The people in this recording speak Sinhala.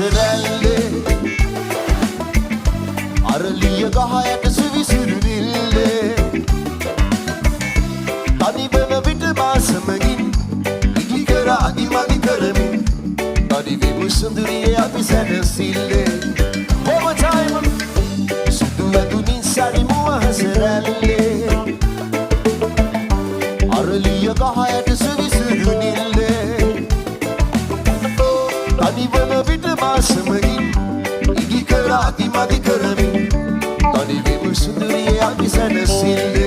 හසරැල්ලේ අරලිය ගහයට සවිසුරු නිල්ලේ තනිවන විට මාසමගින් ඉදි කර අදිමදි කරමින් තනිවෙමු සුන්දරියේ අපි සැනසිල්ලේ One time සුදු ඇඳුමින් සරිමුව හසරැල්ලේ අරලිය ගහයට සවිසුරු නිල්ලේ තනිවන විට මාසමගින් ඉදි කර අදිමදි කරමින් තනිවෙමු සුන්දරියේ අපි සැනසිල්ලේ